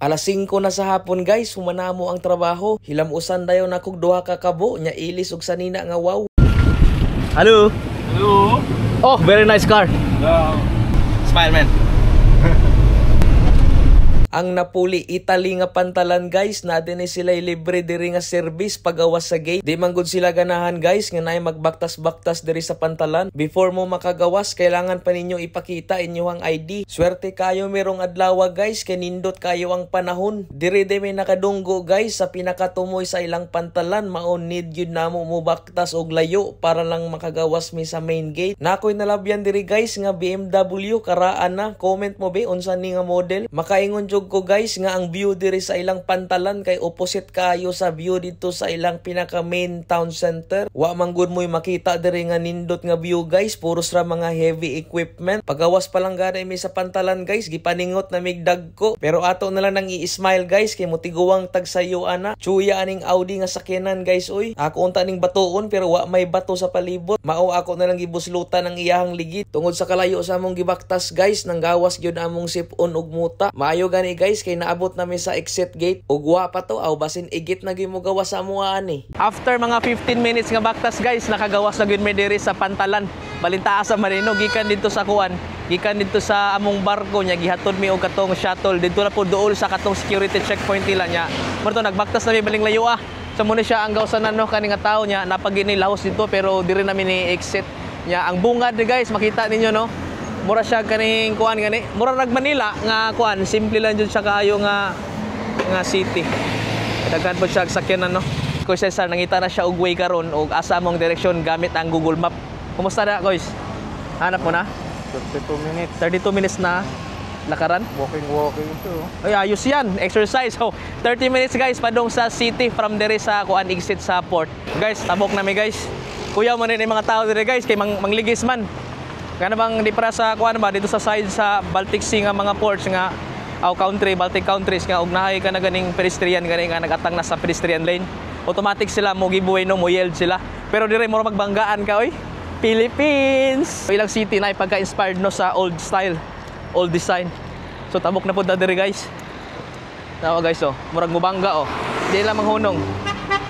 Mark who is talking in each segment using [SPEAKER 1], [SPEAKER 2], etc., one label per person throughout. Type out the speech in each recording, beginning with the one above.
[SPEAKER 1] Alas 5 na sa hapon guys, humanamo ang trabaho. Hilamusan dayon na kog duha ka kabo nya ilis og sanina nga wow.
[SPEAKER 2] Hello.
[SPEAKER 3] Hello.
[SPEAKER 2] Oh, very nice car.
[SPEAKER 3] Smile man.
[SPEAKER 1] Ang Napoli Italy nga pantalan guys, natin ni sila libre diri nga service pagawas sa gate. Di man gud sila ganahan guys nga naay magbaktas-baktas diri sa pantalan. Before mo makagawas, kailangan pa ninyo ipakita inyong ID. Swerte kayo merong adlaw guys, kay nindot kayo ang panahon. Diri de may nakadunggo guys sa pinakatumoy sa ilang pantalan, mao need yun namo mo baktas og layo para lang makagawas mi sa main gate. Nakoy nalabyan diri guys nga BMW karaan na. Comment mo be unsa ni nga model? Makaingon jud ko guys nga ang view diri sa ilang pantalan kay opposite kayo sa view dito sa ilang pinaka main town center. Wa man gud mo'y makita diri nga nindot nga view guys, puros ra mga heavy equipment. Pagawas pa lang gani mi sa pantalan guys, gipaningot na migdag ko. Pero ato na lang nang i-smile guys kay motiguwang tagsayo ana. Chuya aning Audi nga sakyanan guys oy. Ako unta ning batuon pero wa may bato sa palibot. Mao ako na lang gibuslutan ang iyahang ligid. Tungod sa kalayo sa among gibaktas guys, nang gawas gyud among sipon ug muta. Maayo gani guys kay naabot nami sa exit gate ug wa pa to aw basin igit na gyud mo gawas sa amuha ani.
[SPEAKER 2] After mga 15 minutes nga baktas guys, nakagawas na gyud mi diri sa pantalan. Balintaa sa Marino, gikan dito sa kuan, gikan dito sa among barko nya gihatod mi og katong shuttle dito na po duol sa katong security checkpoint nila nya. Murto nagbaktas na mi baling layo Sa muna siya ang gawsanan no kani nga tawo nya napagini lahos dito pero diri namin ni exit nya. Ang bungad ni guys, makita ninyo no. Mura siya kaning kuan gani. Mura rag Manila nga kuan, simple lang jud siya kaayo nga city. Daghan po siya sakyanan no. Ko Cesar nangita na siya og way karon og asa mong direksyon gamit ang Google Map. Kumusta na guys? Hanap mo na? 32 minutes na lakaran.
[SPEAKER 3] Walking to.
[SPEAKER 2] Ay ayos yan, exercise. So 30 minutes guys padong sa city from dere sa kuan exit sa port. Guys, tabok na mi guys. Kuya mo ni mga tao dire guys kay mangligis man. Kana bang di para sa kuan ba dito sa side sa Baltic Sea nga mga ports nga Baltic countries nga og nahay ka na ganing pedestrian gani nga nagatang na sa pedestrian lane. Automatic sila mo giveaway no mo yield sila. Pero dire mo magbanggaan ka oy. Philippines. Ilang city na ipagka-inspired no sa old style, old design. So tabok na pud dire guys. Nawa guys oh, murag mubangga oh. Di lang manghunong.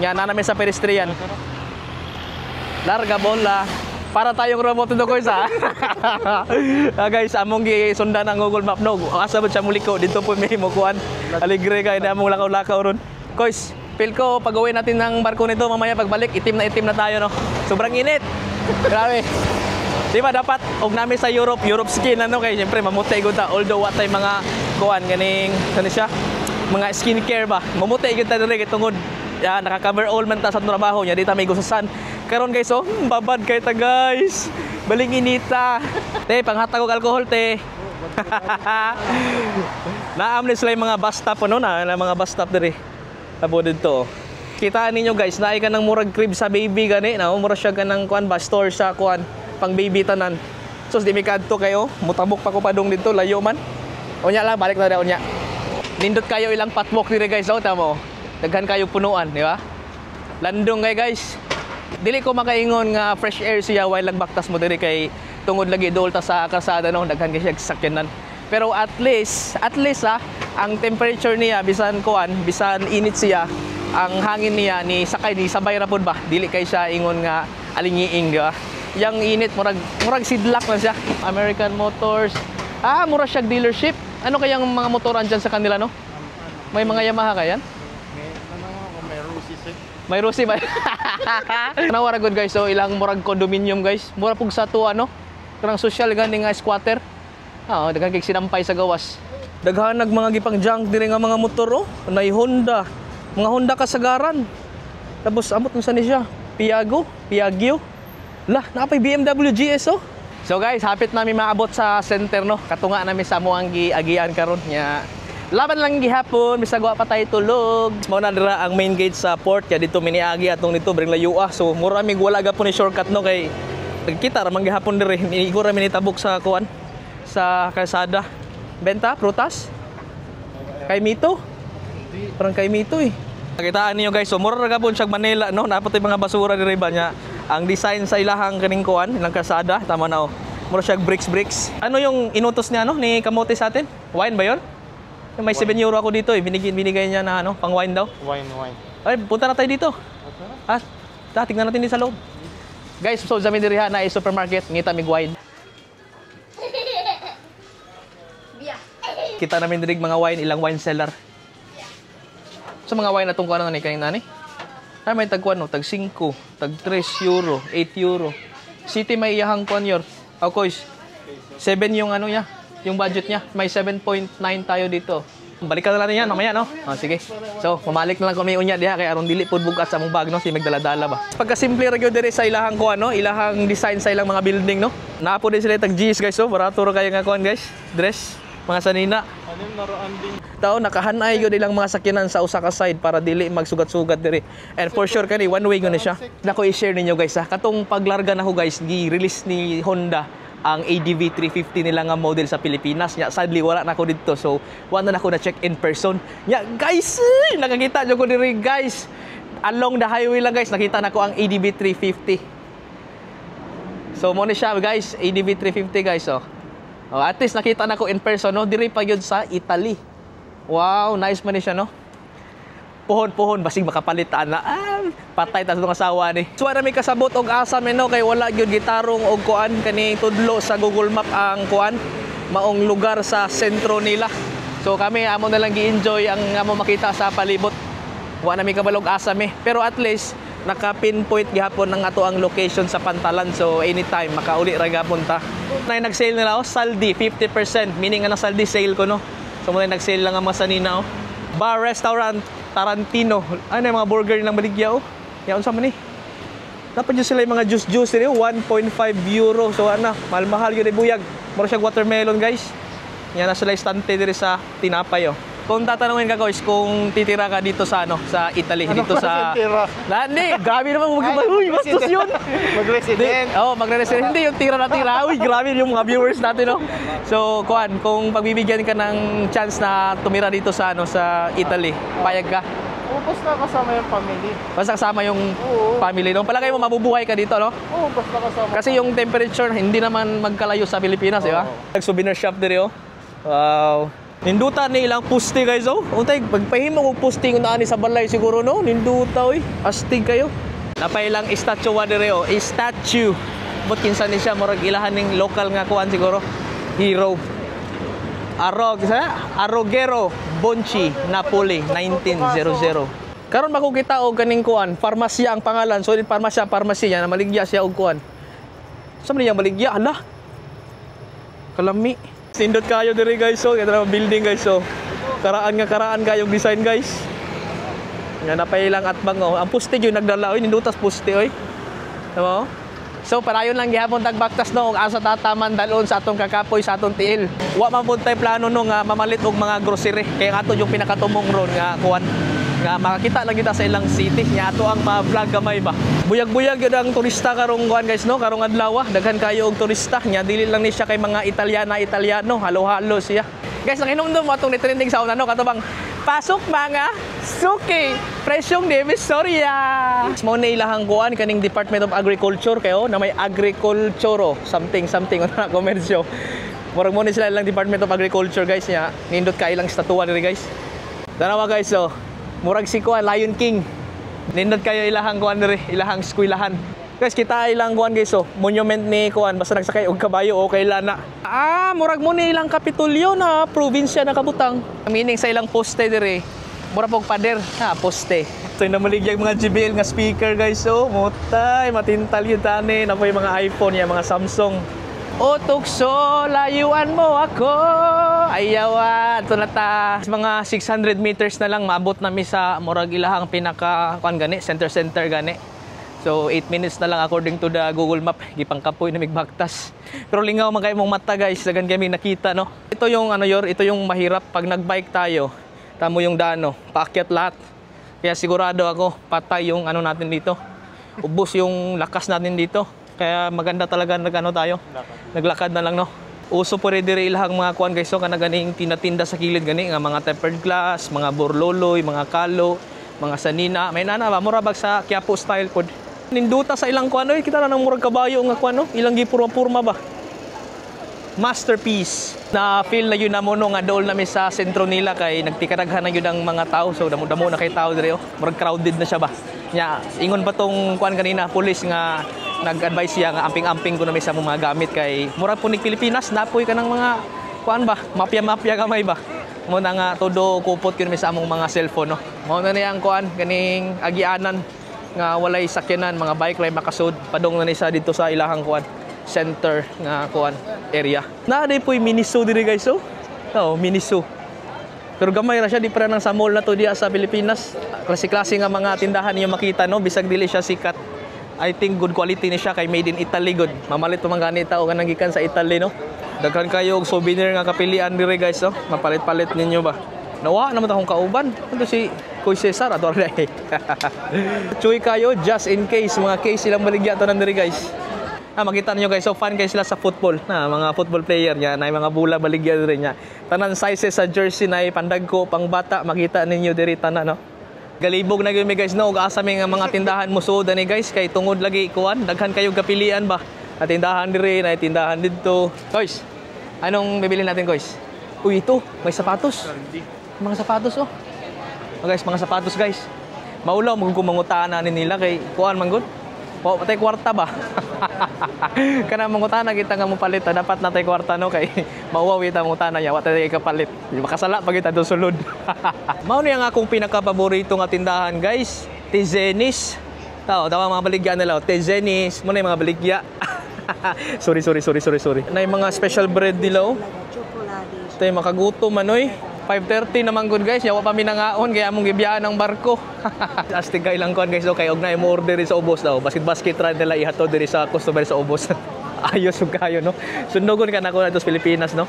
[SPEAKER 2] Nya na namin sa pedestrian. Larga bola. Para tayong robot ito guys ha. Guys, among gisundan ang Google Map no. Asa ba siya muliko dito po may mukuan. Aligre kay na among lakaw-lakaw ron. Guys, feel ko pag-uwi natin ng barko nito mamaya pagbalik itim na tayo no. Sobrang init. Grabe. Di ba dapat og namin sa Europe skin ano kay syempre mamutay gud ta although what tay mga kuan ganing ano siya mga skincare ba. Mamutay gud ta dire kay tungod naka-cover all man ta sa trabaho nya di ta may gusasan. Karon guys oh, babad kay ta guys. Baling inita. Te, panghatag og alcohol te. Naam ni sila yung mga bus stop ano na mga bus stop diri. Abo dito. Kitaan ninyo guys, naay ka ng murag crib sa baby gani, na mura siya ganang kuan ba store sa kuan pang baby tanan. So di mi kadto kayo, mutabok pa ko padong dito layo man. Unya lang balik na daw unya. Nindot kayo ilang patwalk diri guys, oh tamo. Daghan kayo punuan, di ba? Landong kay guys. Dili ko makaingon nga fresh air siya while nagbaktas mo diri kay tungod lagi dool ta sa kalsada no, daghan kay siya sakyanan. Pero at least ang temperature niya bisan kuan, bisan init siya, ang hangin niya ni sakay ni sabay ra pud ba. Dili kay siya ingon nga alingiing ga. Yang init murag sidlak man siya. American Motors. Mura siya dealership. Ano kayang mga motor andyan sa kanila no? May mga Yamaha kayan? May Rusi ba? Nawara good guys, so ilang murag condominium guys. Mura pug sa to ano? Karang social gani nga squatter. Daghan kay sinampay sa gawas. Daghan mga gipang junk diri nga mga motor oh. Nay Honda. Mga Honda kasagaran. Tapos amot unsa ni siya? Piaggio. Lah, napay BMW GS oh. So guys, hapit nami maabot sa center no. Katunga nami sa amuang giagian karon nya. Laban lang gihapon, bisagwa pa tayo tulog. Mao na dira ang main gate sa port ya dito miniagi atong dito bring layo So mura mig wala gapon ni shortcut no kay nagkita ra man gihapon dire. Igura mi tabok sa kuan sa kalsada. Benta prutas. Kay Mito. Parang kay Mito eh. Nakitaan niyo guys, so mura ra gapon siya Manila no. Napatay mga basura dire ba nya. Ang design sa ilahang kaning kuan, ilang kalsada, tama na oh. Mura siya bricks. Ano yung inutos niya no ni kamote sa atin? Wine ba 'yon? May 7 euro ako dito eh. Binigay niya na ano, pang wine daw.
[SPEAKER 3] Wine.
[SPEAKER 2] Ay, punta na tayo dito. Tingnan natin din sa loob. Guys, so sa Mindiriha na supermarket, ngita mig wine. Kita namin dirig mga wine, ilang wine seller. Sa mga wine na itong kuha na kanina ni. Ay, may tagkuhan no, tag 5, tag 3 euro, 8 euro. City may iyahang kuhan yor. Of course, 7 yung ano niya, yung budget niya. May 7.9 tayo dito. Balikan na natin yan, mamaya, no? Sige. So, mamalik na lang kami unya diha kay aron dili pud bugat sa mong bag, no? Si magdala-dala ba. Pagka-simple ra gyud diri sa ilahang kuan, no? Ilahang design sa ilang mga building, no? Naapo din sila tag G's, guys, so barato ra kayo nga kuan, guys. Dress, mga sanina.
[SPEAKER 3] Ano naroon din?
[SPEAKER 2] Tao nakahanay gyud ilang mga sakyanan sa usa ka side para dili magsugat-sugat diri. And for sure kani one way gani siya. Nako i-share ninyo, guys, ha. Katong paglarga nako, guys, gi-release ni Honda ang ADV 350 nila nga model sa Pilipinas. Nya sadly wala na ako dito, so wala na ako na check in person. Nya guys, nakakita nyo ko diri, guys. Along the highway lang, guys, nakita na ko ang ADV 350. So mo ni siya, guys, ADV 350, guys, oh. Oh, at least nakita na ko in person, no? Diri pa yun sa Italy. Wow, nice man ni siya, no? Puhon, basig makapalitan na. Patay ta sa asawa ni. So na may kasabot og asam, no? Kay wala gyud gitarong og kuan kani tudlo sa Google Map ang kuan maong lugar sa sentro nila. So kami amo na lang gi-enjoy ang amo makita sa palibot. Wala na may kabalog asam eh. Pero at least naka-pinpoint gihapon ang ato ang location sa Pantalan. So anytime makauli ra gapon ta. Nay nag-sale nila, oh, saldi 50%, meaning ang saldi sale ko, no. So muna nag-sale lang ang mga sanina, oh. Bar restaurant Tarantino. Ano yung mga burger ng baligya, oh. Yaon sa man eh. Dapat yun sila yung mga juice eh, 1.5 euro. So ano, mahal-mahal yun ay buyag. Maro siya watermelon, guys. Yan na sila istante diri sa tinapay, oh. Kung tatanungin ka, guys, kung titira ka dito sa ano, sa Italy, ano dito sa Lani, grabe naman uy, bastos yun.
[SPEAKER 3] Mag-resident.
[SPEAKER 2] Magre-resident. Hindi yung tira na tira. Uy, grabe yung mga viewers natin, no. So, kuan, kung pagbibigyan ka ng chance na tumira dito sa ano, sa Italy, payag ka.
[SPEAKER 3] Basta kasama yung family.
[SPEAKER 2] Basta kasama yung family, no. Palagay mo mabubuhay ka dito, no.
[SPEAKER 3] Oo, basta kasama.
[SPEAKER 2] Kasi yung temperature hindi naman magkalayo sa Pilipinas, di ba? Nag-souvenir shop diri, oh. Wow. Ninduta ni ilang puste, guys, oh. Untay pagpahimo og puste kung naani sa balay siguro, no. Ninduta, oy. Astig kayo. Napay lang statue wa dire, oh. Statue. But kinsa ni siya murag ilahan ning local nga kuan siguro. Hero. Arrogero Bonci, Napoli, 1900. Karon makukita og kaning kuan, farmasya ang pangalan. So din farmasya niya na maligya siya og kuan. Sa man niya maligya, hala. Kalami. Sindot kayo diri, guys, so kada building, guys, so karaan kayong design, guys. Nga napay lang atbang, oh. Ang poste gyud nagdala, oy, nindutas poste, oy. Tama, oh. So parayon lang gihapon tagbaktas, no, og asa tataman dalon sa atong kakapoy sa atong tiil. Wa man pud tay plano, no, nga mamalit og mga grocery kay ato yung pinakatumong ron nga kuan nga makakita lang kita sa ilang city nya ato ang ma-vlog gamay ba. Buyag-buyag gyud ang turista karong kuan, guys, no, karong adlaw. Daghan kayo og turista nya dili lang ni siya kay mga Italiano, halo-halo siya. Guys, nakinomdom mo atong trending sa una, no, katubang pasok mga suki, presyong Divisoria. Mo na ilahang kuan kaning Department of Agriculture kayo na may agriculture something na komersyo. Murag mo ni sila lang Department of Agriculture, guys, nya nindot kay ilang statua diri, guys. Danawa, guys, so murag si kuan Lion King. Nindot kayo ilahang kuan diri, ilahang eskwelahan. Guys, kita ilang kuan, guys, so monument ni kuan basta nagsakay og kabayo o kay lana. Murag mo ni ilang kapitulyo na probinsya na kabutang. Meaning sa ilang poste diri, mura pog pader, poste. So namaligya mga JBL nga speaker, guys, so mutay matintal yun tani na po yung mga iPhone ya, mga Samsung. O tukso, layuan mo ako. Ayawan, ito na ta. Mga 600 meters na lang, maabot nami sa murag ilahang pinaka kuan gani, center gani. So 8 minutes na lang according to the Google Map. Gipangkapoy na migbaktas. Pero lingaw man kayo mong mata, guys, dagan kami nakita, no. Ito yung ano yor, ito yung mahirap pag nagbike tayo. Tamo yung dano, paakyat lahat. Kaya sigurado ako patay yung ano natin dito. Ubos yung lakas natin dito. Kaya maganda talaga nagano tayo. Naglakad na lang, no. Uso po rin diri ilahang mga kuan, guys, so kana ganing tinatinda sa kilid gani nga mga tempered glass, mga borloloy, mga kalo, mga sanina. May nana ba mura bag sa Quiapo style pod. Ninduta sa ilang kuan, oy, kita na nang murag kabayo nga kuan, no. Ilang gipurma-purma ba. masterpiece. Na feel na yun na mo nga dool namin sa sentro nila kay nagtikadaghan na yun ang mga tao. So damo na kay tao dire oh. Murag crowded na siya ba. Nya ingon ba tong kuan kanina pulis nga nag-advise siya nga amping-amping ko na may sa mga gamit kay murag punig Pilipinas napoy ka ng mga kuan ba, mafia gamay ba. Mo na nga todo kupot yun may sa among mga cellphone no. Mao na niya ang kuan kaning agianan nga walay sakyanan mga bike lay makasud padong na ni sa dito sa ilahang kuan center nga kuan area. Na day poy miniso diri guys oh. Oo, miniso. Pero gamay ra siya di para nang sa mall na to diya sa Pilipinas. Klase-klase nga mga tindahan niyo makita no bisag dili siya sikat. I think good quality ni siya kay made in Italy good. Mamalit pa man gani tao nga nanggikan sa Italy no. Daghan kayo og souvenir nga kapilian dire guys oh. Mapalit-palit ninyo ba. Nawa naman akong kauban. Ano si Kuy Cesar ato rin. Chuy kayo just in case mga case silang baligya to nandiri guys. Makita niyo guys, so fan kayo sila sa football. Mga football player niya, na mga bula baligya diri niya. Tanan sizes sa jersey na pandagko pang bata, makita ninyo diri tanan no. Galibog na gyud mi guys no, ug asa mi nga mga tindahan musuod ni guys kay tungod lagi kuan, daghan kayo kapilian ba. At tindahan diri, na tindahan didto. Guys, anong bibili natin guys? Uy, ito, may sapatos. Mga sapatos oh. Guys, mga sapatos guys. Maulaw mo kung mangutana ni nila kay kuan man gud. O patay kwarta ba? Kana mangutana kita nga mo palit, dapat natay kwarta no kay mauwaw kita mangutana ya, wa tay kapalit. Makasala pa kita do sulod. Mao ni ang akong pinaka-paborito nga tindahan guys, Tizenis. Tao, mga baligya nila, Tizenis, mo na yung mga baligya. sorry. Na yung mga special bread nila oh. Ito yung makagutom manoy. 5:30 naman good guys, yawa pa mi nangaon kaya among gibiyaan ang barko. Astigay lang kuan guys, okay, og na mo order sa ubos daw. Basket ride nila ihatod diri sa customer sa ubos. Ayos ug kayo no. Sundogon ka na ko sa Pilipinas no.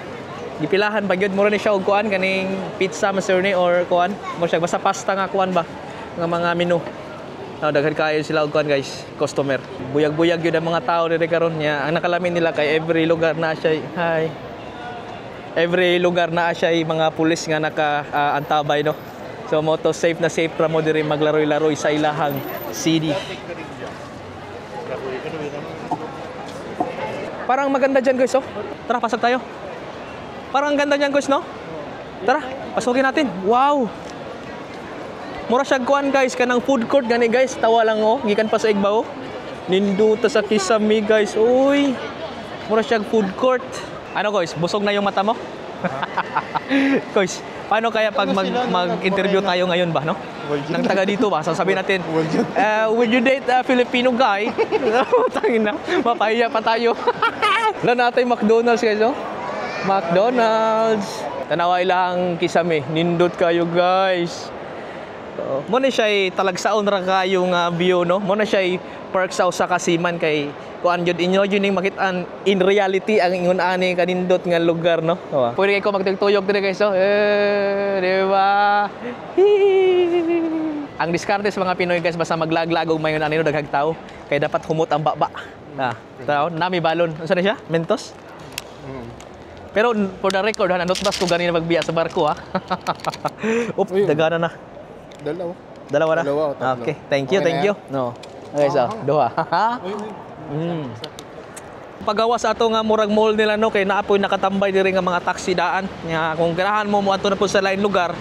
[SPEAKER 2] Gipilahan ba gyud mo ni siya og kuan kaning pizza master ni or kuan. Mo siya basta pasta nga kuan ba nga mga menu. Daghan kayo sila og kuan guys, customer. Buyag-buyag gyud ang mga tao diri karon niya. Ang nakalamin nila kay every lugar na siya. Hi. Every lugar na siya mga pulis nga naka-antabay no. So mo to safe na safe ra mo diri maglaroy-laroy sa ilahang city. Parang maganda diyan guys oh. Tara pasok tayo. Parang ganda diyan guys no. Tara, pasukin natin. Wow. Mura siya kuan guys kanang food court gani guys, tawa lang oh, gikan pa sa Igbaw. Ninduta sa Kisame guys. Uy. Mura siya food court. Ano guys, busog na yung mata mo? Guys, paano kaya pag mag-interview tayo ngayon ba, no? Nang taga dito ba, sasabihin natin, would you date a Filipino guy? Tangin na, mapahiya pa tayo. Wala natin McDonald's guys, oh. McDonald's. Tanawa ilang Kisame, nindot kayo guys. Muna siya talagsaon ra kayo nga view, no? Muna siya park sa usa ka Kasiman kay kuan jud inyo yun yung makitaan in reality ang ingon ani kanindot nga lugar no. Pwede kayo magtugtuyok dire guys oh. Di ba? Ang diskarte sa mga Pinoy guys basta maglaglag og mayon ani no daghang tao kay dapat humot ang baba. Tao nami balon. Unsa na siya? Mentos. Pero for the record nanot bas ko ganina magbiya sa barko ha. Dagana na. Dalawa na. Okay, thank you. No. Okay, so duha. Pagawa sa ato nga murag mall nila no kay naapoy nakatambay diri nga mga taxi daan nya kung ganahan mo adto na po sa lain lugar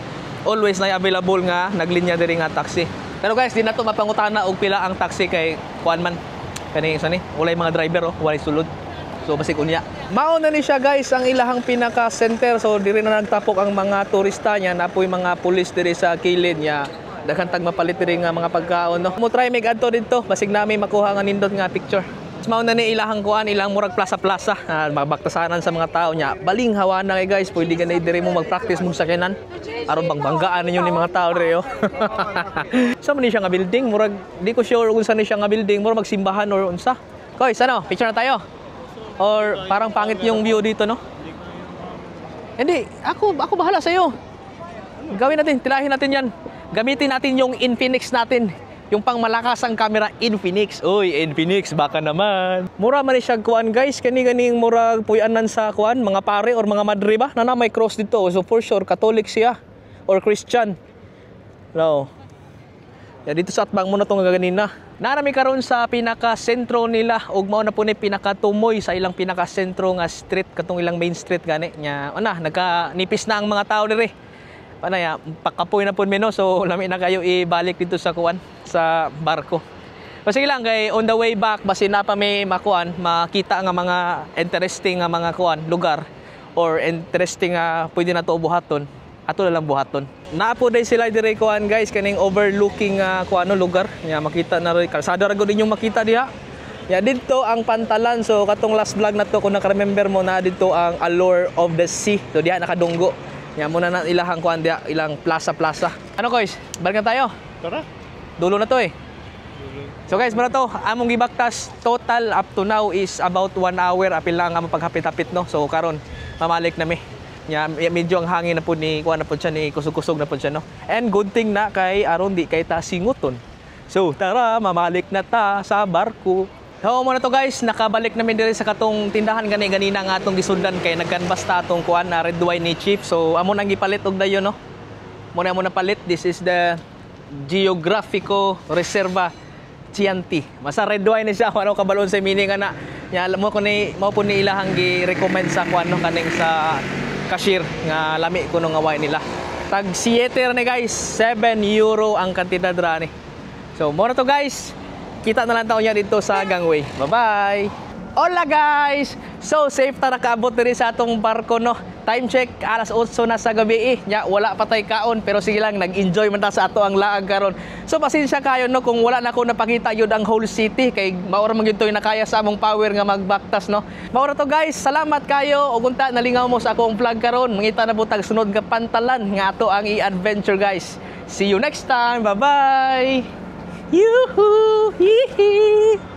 [SPEAKER 2] always na available nga naglinya diri nga taxi. Pero guys di na to mapangutana og pila ang taxi kay kuan man kani sa ni walay mga driver oh walay sulod. So basig unya. Mao na ni siya guys ang ilahang pinaka center so diri na nagtapok ang mga turista nya naapoy mga pulis diri sa kilid nya. Daghan tag mapalit diri nga mga pagkaon no. Mo try mig adto didto basig nami makuha nga nindot nga picture. Mao na ni ilahang kuan ilang murag plaza-plaza. Mabaktasanan sa mga tao nya. Baling hawana kay guys, pwede ganay diri mo mag-practice mo sa sakyanan. Aron bang banggaan ninyo ni mga tao diri oh. Sa man ni siya nga building, murag di ko sure unsa ni siya nga building, murag magsimbahan or unsa. Guys, ano? Picture na tayo. Or parang pangit yung view dito no. Hindi, ako bahala sa iyo. Gawin natin, tilahin natin 'yan. Gamitin natin yung Infinix natin. Yung pang malakas ang camera Infinix. Uy, Infinix baka naman. Mura man siya kuan guys, kani-ganing murag puyanan sa kuan, mga pare or mga madre ba? Na may cross dito. So for sure Catholic siya or Christian. No. Ya dito sa atbang mo na itong ganina. Narami karon sa pinaka-sentro nila ug mao na po ni pinaka-tumoy sa ilang pinaka-sentro nga street katong ilang main street gani nya ana nagka-nipis na ang mga tao diri. Ana ya pakapoy na pud mi no so lami na kayo ibalik dito sa kuan sa barko. Kasi lang kay on the way back basin na pa may makuan makita nga mga interesting nga mga kuan lugar or interesting nga pwede na to buhaton. Ato na lang buhaton. Naapo day sila dire kuan guys kaning overlooking kuano lugar. Nya makita na rin kalsada ra gud ninyong makita diha. Ya dito ang Pantalan. So katong last vlog na to kung naka-remember mo na dito ang Allure of the Sea. So diha nakadunggo. Nya muna na ilahang kuan diha ilang plaza. Ano guys? Balik na tayo.
[SPEAKER 3] Tara.
[SPEAKER 2] Dulo na to eh. So guys, muna to, among gibaktas total up to now is about 1 hour apil lang ang paghapit-hapit no. So karon mamalik na mi. Ya medyo ang hangin na pud ni kuan na pud siya ni kusog-kusog na pud siya no. And good thing na kay aron di kay ta singuton. So tara, mamalik na ta sa barko. So muna to guys, nakabalik namin diri sa katong tindahan ganina nga atong gisundan kay nagkanbas ta atong kuan na red wine ni Chief. So amo nang gipalit og dayon no. Muna mo na palit. This is the Geographico Reserva Chianti. Masa red wine ni siya ano kabalon sa meaning ana. Ya alam mo ko ni mao po ni ilahang gi-recommend sa kuan no kaning sa cashier nga lami ko no nga wine nila. Tag 7 ra ni guys, 7 euro ang kantidad ra ni. So mo na to guys. Kita na lang tayo niya dito sa gangway. Bye-bye. Hola guys! So safe ta nakaabot diri sa atong barko no. Time check alas 8 na sa gabi nya wala pa tay kaon pero sige lang nag-enjoy man ta sa ato ang laag karon. So pasensya kayo no kung wala na ko napakita yun ang whole city kay maura man gyud to nakaya sa among power nga magbaktas no. Maura to guys, salamat kayo ug unta nalingaw mo sa akong vlog karon. Mangita na butag sunod nga Pantalan nga ato ang i-adventure guys. See you next time. Bye-bye. Yoo-hoo! Hee-hee!